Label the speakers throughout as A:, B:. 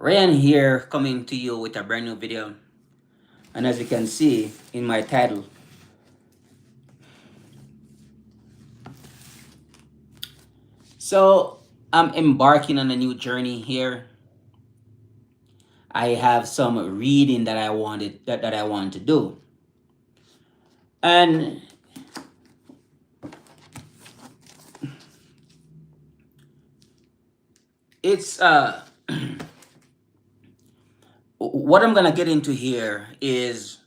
A: Ryan here coming to you with a brand new video. And as you can see in my title, so I'm embarking on a new journey here. I have some reading that I want to do. And it's what I'm gonna get into here is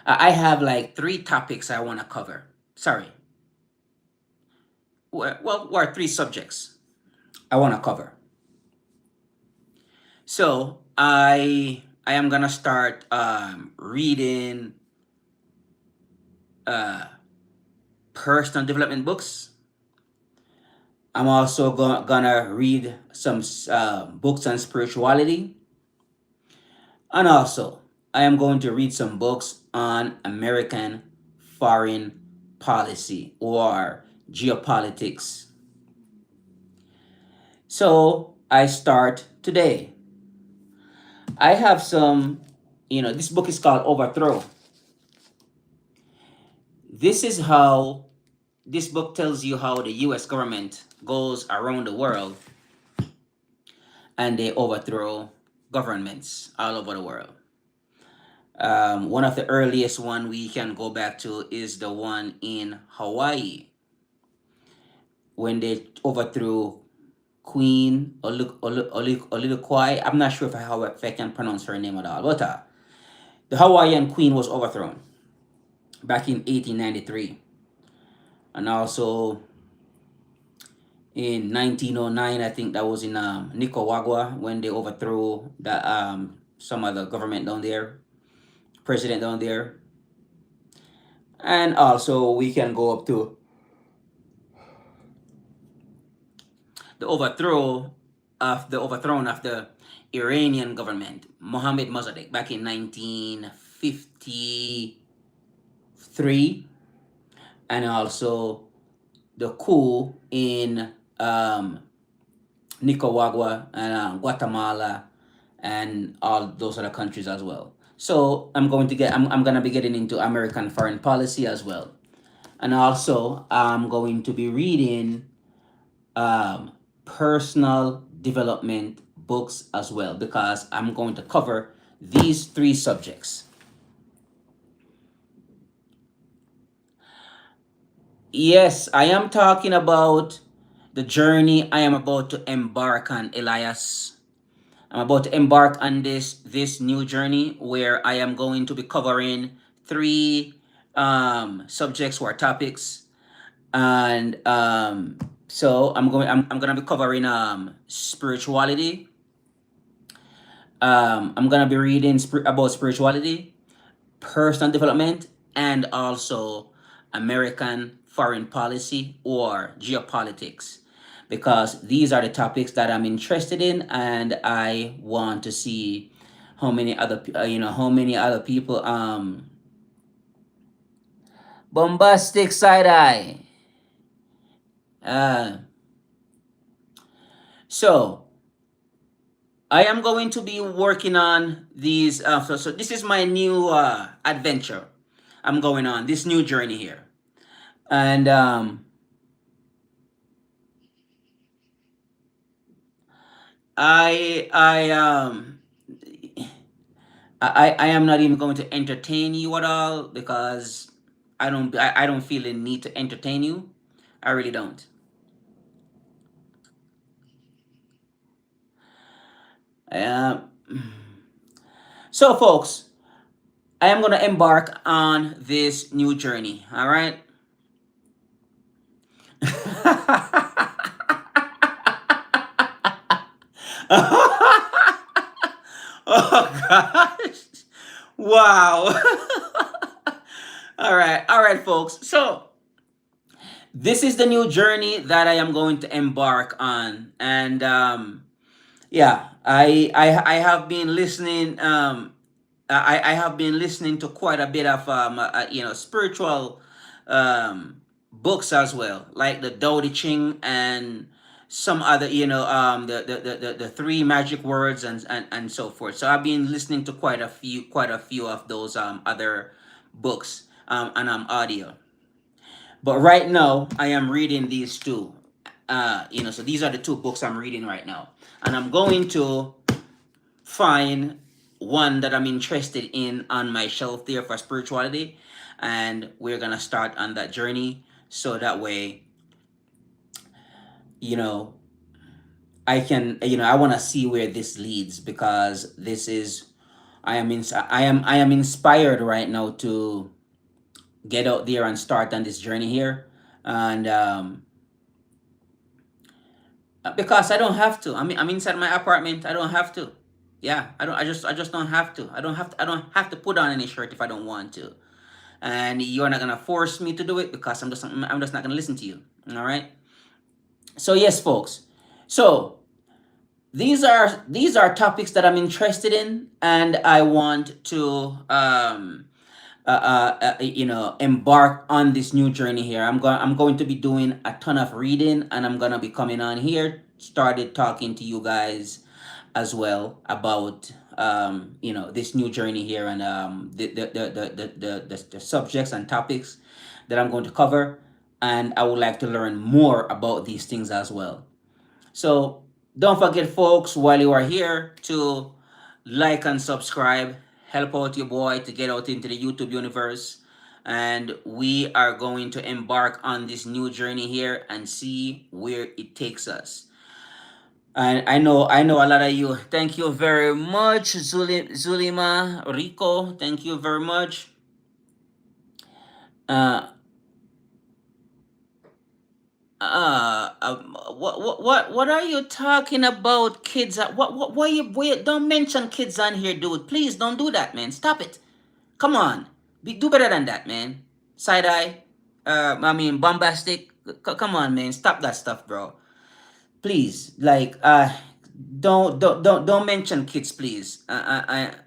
A: I have like three topics I wanna cover. Sorry. Or three subjects I wanna cover. So I am gonna start reading uh, personal development books. I'm also gonna read some books on spirituality, and also I am going to read some books on American foreign policy or geopolitics. So I start today. I have some, this book is called Overthrow. This is how this book tells you how the US government goes around the world and they overthrow governments all over the world. One of the earliest one we can go back to is the one in Hawaii when they overthrew Queen Oliliquai. I'm not sure if I can pronounce her name at all, but the Hawaiian queen was overthrown back in 1893. And also in 1909, I think that was in Nicaragua when they overthrew some of the government down there, president down there. And also we can go up to the overthrown of the Iranian government, Mohammad Mossadegh, back in 1953, and also the coup in Nicaragua and Guatemala and all those other countries as well. So I'm gonna be getting into American foreign policy as well, and also I'm going to be reading personal development books as well because I'm going to cover these three subjects. Yes, I am talking about the journey I am about to embark on, Elias. I'm about to embark on this new journey where I am going to be covering three subjects or topics, and so I'm gonna be covering spirituality. I'm gonna be reading about spirituality, personal development, and also American foreign policy or geopolitics, because these are the topics that I'm interested in, and I want to see how many other people bombastic side eye. Uh, so I am going to be working on these. So this is my new adventure. I'm going on this new journey here, and I I am not even going to entertain you at all because I don't feel the need to entertain you. I really don't. Um, so folks, I am gonna embark on this new journey. All right. Oh gosh. Wow. All right, folks. So this is the new journey that I am going to embark on, and yeah, I have been listening. I have been listening to quite a bit of spiritual books as well, like the Tao Te Ching and some other, the three magic words, and so forth. So I've been listening to quite a few of those other books, and audio. But right now I am reading these two. So these are the two books I'm reading right now, and I'm going to find one that I'm interested in on my shelf there for spirituality, and we're gonna start on that journey. So that way, you know, I want to see where this leads, because this is, I am inspired right now to get out there and start on this journey here, and because I don't have to. I'm inside my apartment. I don't have to. Yeah, I don't. I just don't have to. I don't have to put on any shirt if I don't want to. And you're not gonna force me to do it, because I'm just not gonna listen to you. All right. So yes, folks. So these are topics that I'm interested in, and I want to embark on this new journey here. I'm going to be doing a ton of reading, and I'm gonna be coming on here, started talking to you guys as well about this new journey here, and the subjects and topics that I'm going to cover, and I would like to learn more about these things as well. So don't forget, folks, while you are here, to like and subscribe. Help out your boy to get out into the YouTube universe. And we are going to embark on this new journey here and see where it takes us. And I know a lot of you. Thank you very much, Zulima Rico. Thank you very much. Uh, what are you talking about, kids? What why you don't mention kids on here, dude? Please don't do that, man. Stop it. Come on, do better than that, man. Side eye, bombastic. Come on, man. Stop that stuff, bro. Please, like, don't mention kids, please. Yeah,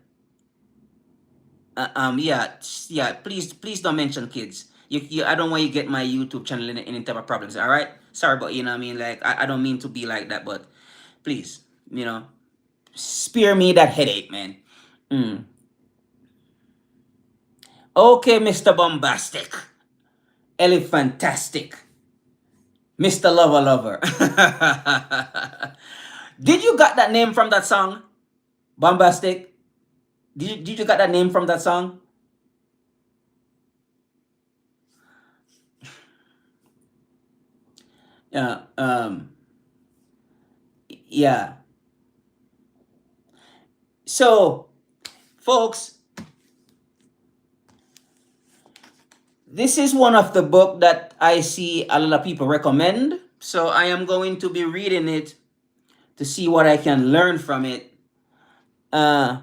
A: yeah. Please don't mention kids. I don't want you get my YouTube channel in any type of problems. All right. Sorry, but you know what I mean. Like, I don't mean to be like that, but please, spare me that headache, man. Mm. Okay, Mr. Bombastic, Elephantastic, Mr. Lover Lover. Did you got that name from that song, Bombastic? Did you got that name from that song? Yeah. Yeah. So, folks, this is one of the book that I see a lot of people recommend. So I am going to be reading it to see what I can learn from it. Uh,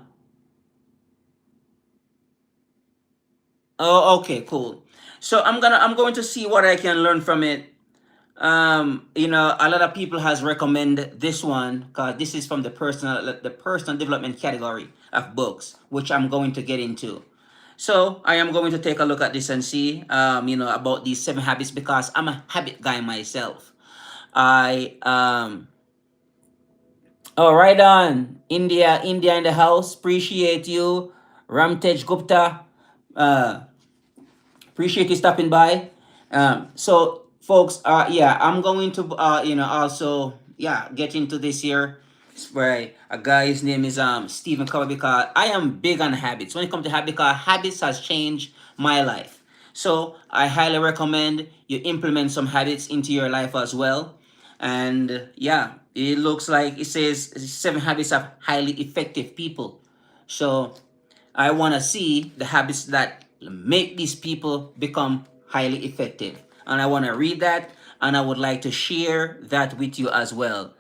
A: okay, cool. So I'm going to see what I can learn from it. A lot of people has recommended this one, because this is from the personal development category of books, which I'm going to get into. So I am going to take a look at this and see, about these 7 habits, because I'm a habit guy myself. I Oh, right on. India in the house. Appreciate you. Ramtej Gupta. Uh, appreciate you stopping by. So, folks, yeah, I'm going to, also, yeah, get into this here. Where a guy, his name is Stephen Covey, because I am big on habits. When it comes to habits, because habits has changed my life. So I highly recommend you implement some habits into your life as well. And yeah, it looks like it says 7 habits of highly effective people. So I want to see the habits that make these people become highly effective. And I want to read that, and I would like to share that with you as well.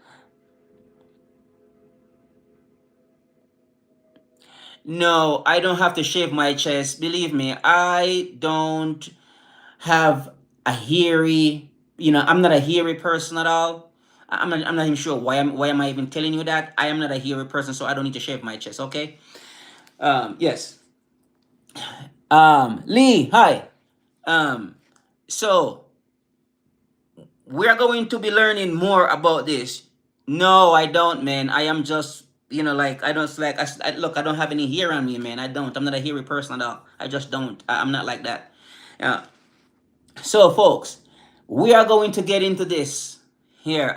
A: No, I don't have to shave my chest. Believe me, I don't have a hairy, I'm not a hairy person at all. I'm not even sure why am I even telling you that. I am not a hairy person, so I don't need to shave my chest, okay? Yes. Lee, hi. Um, so we're going to be learning more about this. No, I don't, man. I am just, like, I don't, like, look, I don't have any hair on me, man. I don't. I'm not a hairy person at all. I just don't. I'm not like that. Yeah. So, folks, we are going to get into this here.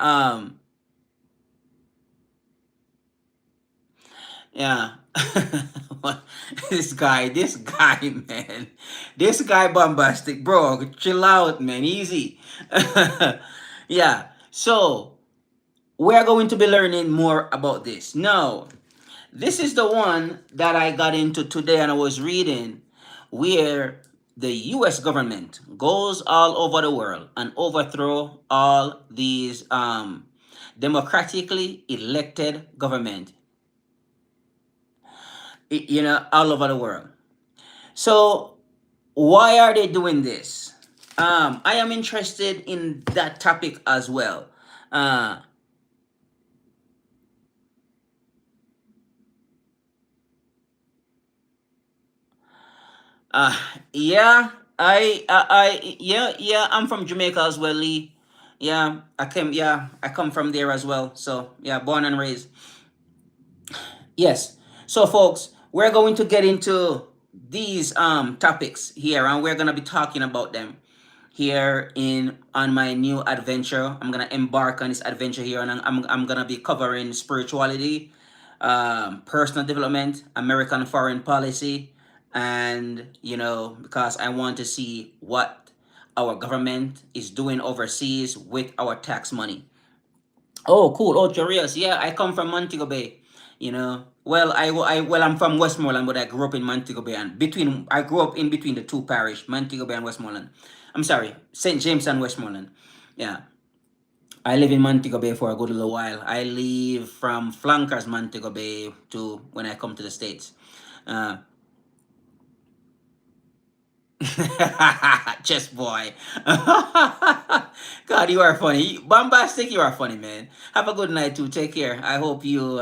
A: Yeah. this guy, man. This guy bombastic, bro. Chill out, man. Easy. Yeah. So, we're going to be learning more about this. Now, this is the one that I got into today and I was reading, where the US government goes all over the world and overthrow all these democratically elected government, all over the world. So why are they doing this? I am interested in that topic as well. Uh, Uh, yeah, yeah, I'm from Jamaica as well, Lee. Yeah, I come from there as well. So, yeah, born and raised. Yes. So, folks, we're going to get into these topics here, and we're gonna be talking about them here in on my new adventure. I'm gonna embark on this adventure here, and I'm gonna be covering spirituality, personal development, American foreign policy, and because I want to see what our government is doing overseas with our tax money. Oh, cool. Oh, curious. Yeah, I come from Montego Bay. Well, I'm from Westmoreland, but I grew up in Montego Bay, and I grew up in between the two parish, Montego Bay and Westmoreland. I'm sorry, St. James and Westmoreland. Yeah, I live in Montego Bay for a good little while. I leave from Flankers, Montego Bay, to when I come to the States. Uh, Chess boy. God, you are funny. Bombastic, you are funny, man. Have a good night too. Take care. I hope you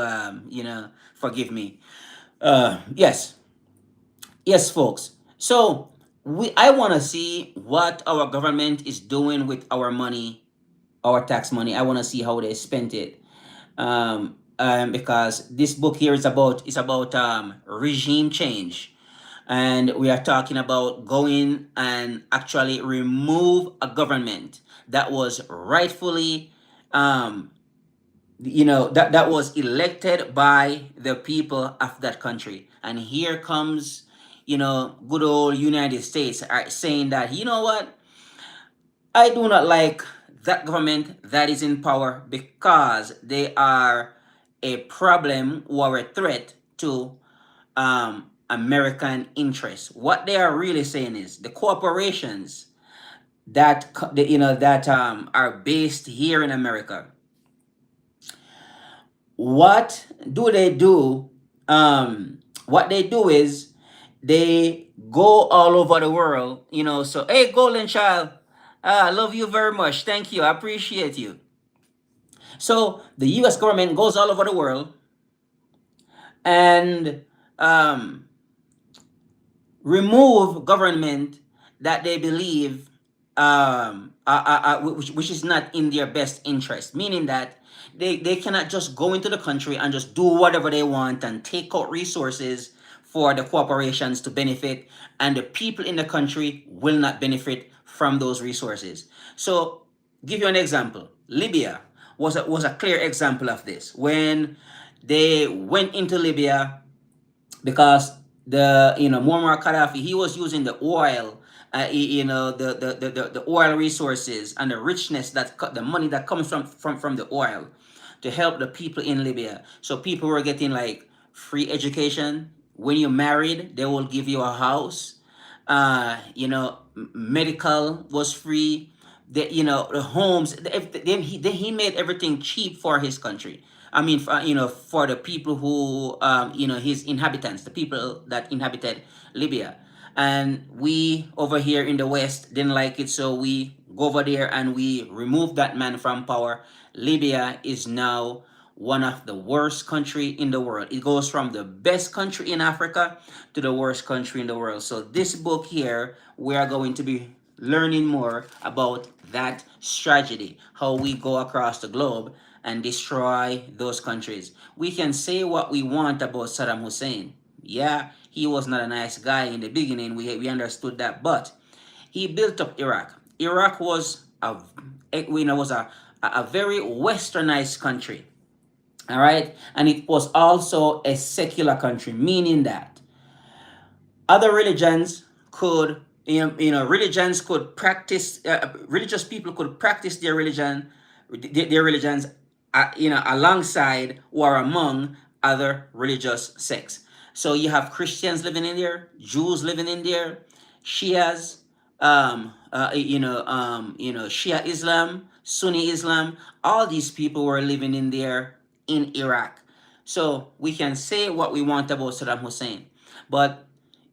A: forgive me. Yes. Yes, folks. So I want to see what our government is doing with our money, our tax money. I want to see how they spent it. Because this book here is about regime change, and we are talking about going and actually remove a government that was rightfully that was elected by the people of that country. And here comes good old United States are saying that, you know what, I do not like that government that is in power because they are a problem or a threat to American interests. What they are really saying is the corporations that are based here in America. What do they do? What they do is they go all over the world. So, hey, Golden Child, I love you very much. Thank you. I appreciate you. So the U.S. government goes all over the world and remove government that they believe which is not in their best interest, meaning that they cannot just go into the country and just do whatever they want and take out resources for the corporations to benefit, and the people in the country will not benefit from those resources. So, give you an example. Libya was a clear example of this. When they went into Libya, because Muammar Gaddafi, he was using the oil, the oil resources and the richness the money that comes from the oil to help the people in Libya. So people were getting like free education. When you're married, they will give you a house. Medical was free. The homes. He made everything cheap for his country. I mean, for the people who, his inhabitants, the people that inhabited Libya. And we over here in the West didn't like it, so we go over there and we remove that man from power. Libya is now one of the worst country in the world. It goes from the best country in Africa to the worst country in the world. So this book here, we are going to be learning more about that strategy, how we go across the globe and destroy those countries. We can say what we want about Saddam Hussein. Yeah, he was not a nice guy in the beginning. We understood that, but he built up Iraq. Iraq was a very westernized country, all right, and it was also a secular country, meaning that other religions could religions could practice religious people could practice their religion, their religions, alongside or among other religious sects. So you have Christians living in there, Jews living in there, Shias, Shia Islam, Sunni Islam. All these people were living in there in Iraq. So we can say what we want about Saddam Hussein, but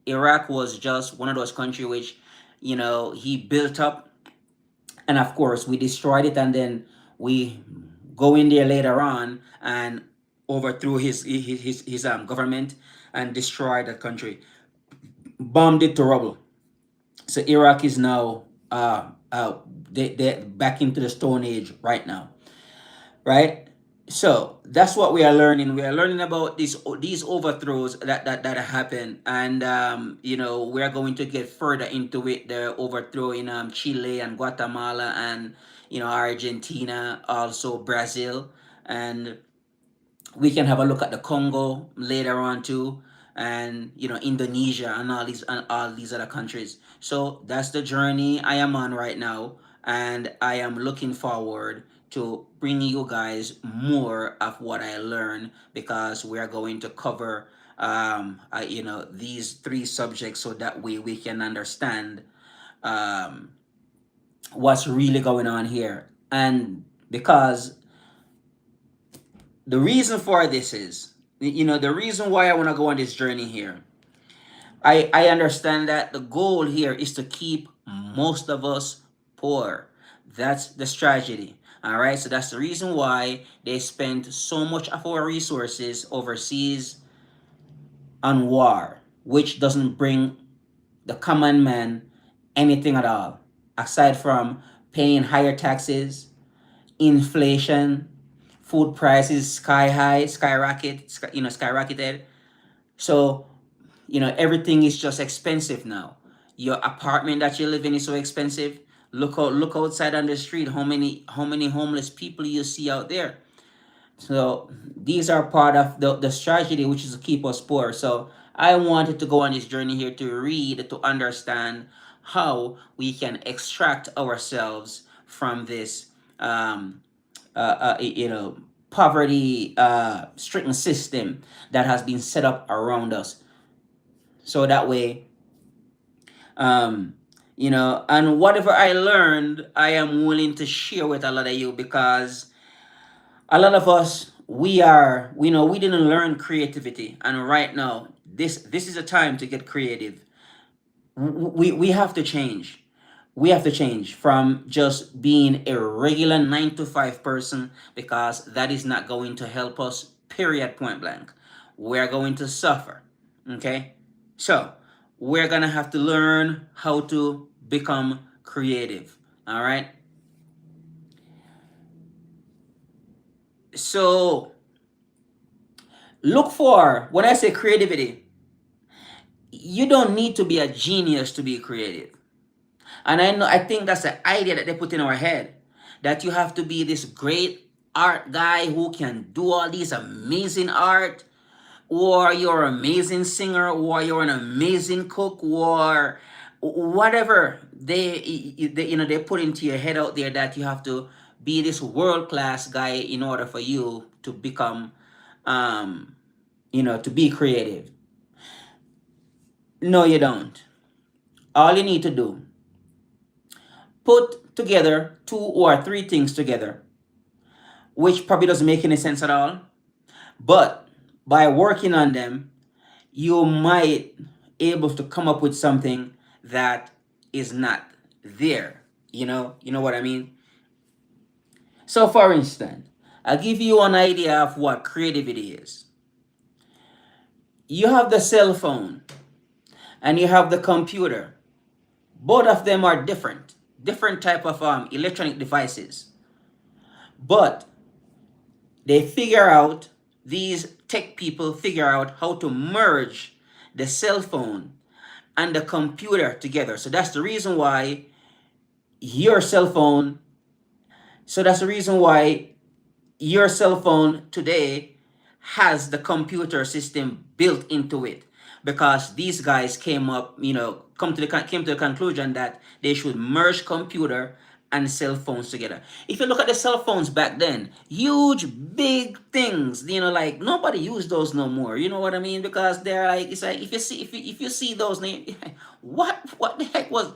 A: Iraq was just one of those countries which, he built up, and of course we destroyed it, and then we go in there later on and overthrew his government and destroyed the country, bombed it to rubble. So Iraq is now they back into the Stone Age right now, right? So that's what we are learning. We are learning about these overthrows that happen, and we are going to get further into it. The overthrow in Chile and Guatemala and Argentina, also Brazil, and we can have a look at the Congo later on too, and Indonesia and all these other countries. So that's the journey I am on right now, and I am looking forward to bringing you guys more of what I learn, because we are going to cover these three subjects, so that way we can understand um, what's really going on here. And because the reason for this is, the reason why I want to go on this journey here, I understand that the goal here is to keep most of us poor. That's the strategy. All right. So that's the reason why they spend so much of our resources overseas on war, which doesn't bring the common man anything at all, aside from paying higher taxes, inflation, food prices sky high, skyrocketed. So everything is just expensive now. Your apartment that you live in is so expensive. Look outside on the street, how many homeless people you see out there. So these are part of the strategy, which is to keep us poor. So I wanted to go on this journey here to read, to understand how we can extract ourselves from this poverty stricken system that has been set up around us. So that way, and whatever I learned, I am willing to share with a lot of you, because a lot of us, we didn't learn creativity, and right now this is a time to get creative. We have to change. We have to change from just being a regular 9 to 5 person, because that is not going to help us, period, point blank. We're going to suffer. Okay. So we're gonna have to learn how to become creative. All right. So look for, when I say creativity, you don't need to be a genius to be creative. And I think that's the idea that they put in our head, that you have to be this great art guy who can do all these amazing art, or you're an amazing singer, or you're an amazing cook, or whatever they put into your head out there, that you have to be this world class guy in order for you to become to be creative. No, you don't. All you need to do, put together 2 or 3 things together, which probably doesn't make any sense at all, but by working on them, you might able to come up with something that is not there. You know what I mean? So for instance, I'll give you an idea of what creativity is. You have the cell phone and you have the computer. Both of them are different. different type of electronic devices. But they figure out, these tech people figure out how to merge the cell phone and the computer together. So that's the reason why your cell phone, so that's the reason why your cell phone today has the computer system built into it, because these guys came up, came to the conclusion that they should merge computer and cell phones together. If you look at the cell phones back then, huge big things, like nobody used those no more, you know what I mean? Because they're like, it's like, if you see those names, what the heck was,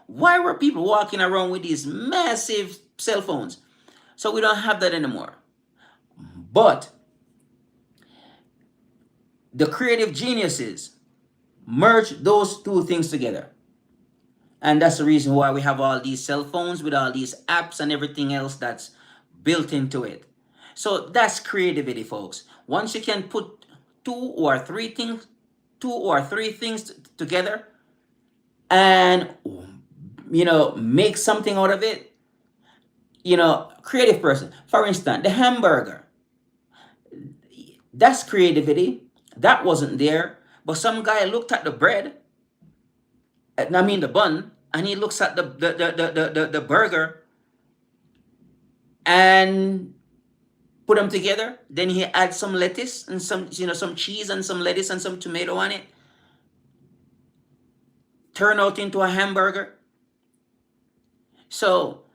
A: why were people walking around with these massive cell phones? So we don't have that anymore. But the creative geniuses merge those two things together. And that's the reason why we have all these cell phones with all these apps and everything else that's built into it. So that's creativity, folks. Once you can put two or three things together and make something out of it, creative person. For instance, the hamburger. That's creativity. That wasn't there. But some guy looked at the bread, I mean the bun, and he looks at the burger and put them together. Then he adds some lettuce and some cheese and some lettuce and some tomato on it. Turn out into a hamburger. So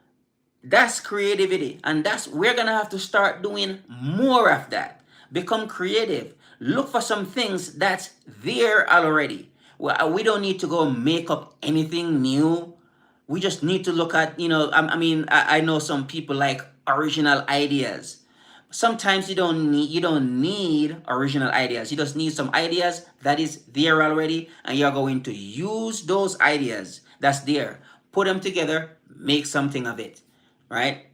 A: that's creativity, and we're gonna have to start doing more of that. Become creative. Look for some things that's there already. Well, we don't need to go make up anything new. We just need to look at, I know some people like original ideas. Sometimes you don't need original ideas. You just need some ideas that is there already, and you're going to use those ideas that's there, put them together, make something of it, right?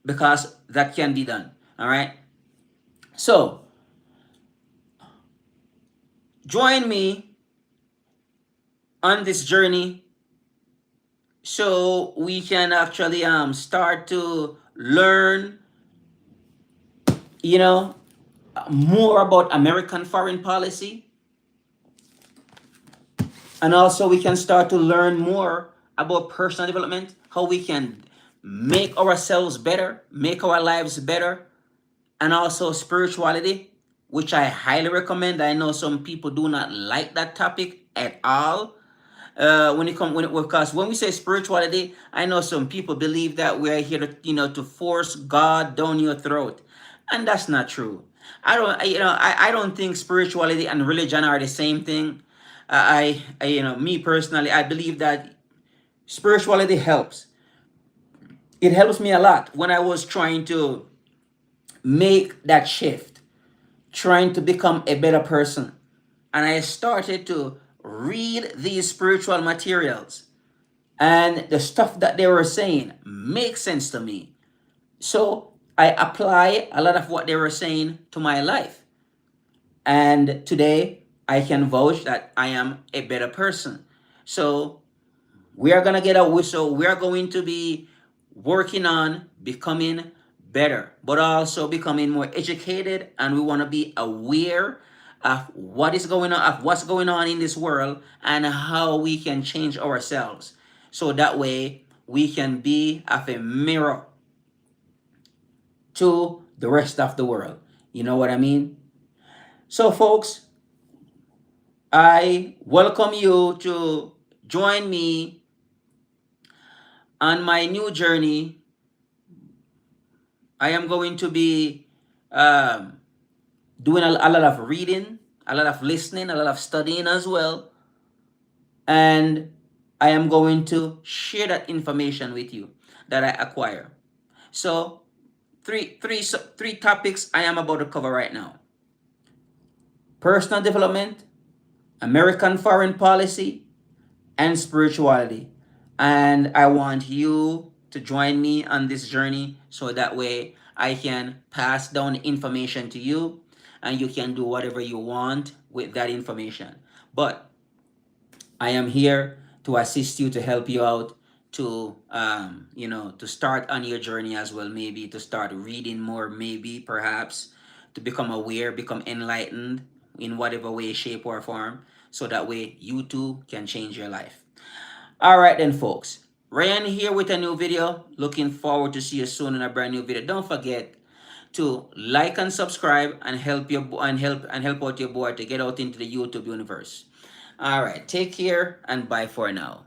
A: Because that can be done. All right. So join me on this journey so we can actually start to learn, more about American foreign policy, and also we can start to learn more about personal development, how we can make ourselves better, make our lives better, and also spirituality, which I highly recommend. I know some people do not like that topic at all. Because when we say spirituality, I know some people believe that we're here to to force God down your throat, and that's not true. I don't think spirituality and religion are the same thing. Me personally, I believe that spirituality helps. It helps me a lot when I was trying to make that shift, trying to become a better person. And I started to read these spiritual materials, and the stuff that they were saying makes sense to me. So I apply a lot of what they were saying to my life. And today I can vouch that I am a better person. So we are gonna get out. So we are going to be working on becoming better, but also becoming more educated, and we want to be aware of what's going on in this world, and how we can change ourselves. So that way we can be of a mirror to the rest of the world. You know what I mean? So folks, I welcome you to join me on my new journey. I am going to be doing a lot of reading, a lot of listening, a lot of studying as well. And I am going to share that information with you that I acquire. So three topics I am about to cover right now: personal development, American foreign policy, and spirituality. And I want you to join me on this journey so that way I can pass down information to you, and you can do whatever you want with that information. But I am here to assist you, to help you out, to to start on your journey as well, maybe to start reading more, maybe perhaps to become aware, become enlightened in whatever way, shape, or form, so that way you too can change your life. All right then, folks. Ryan here with a new video. Looking forward to see you soon in a brand new video. Don't forget to like and subscribe and help out your boy to get out into the YouTube universe. All right, take care and bye for now.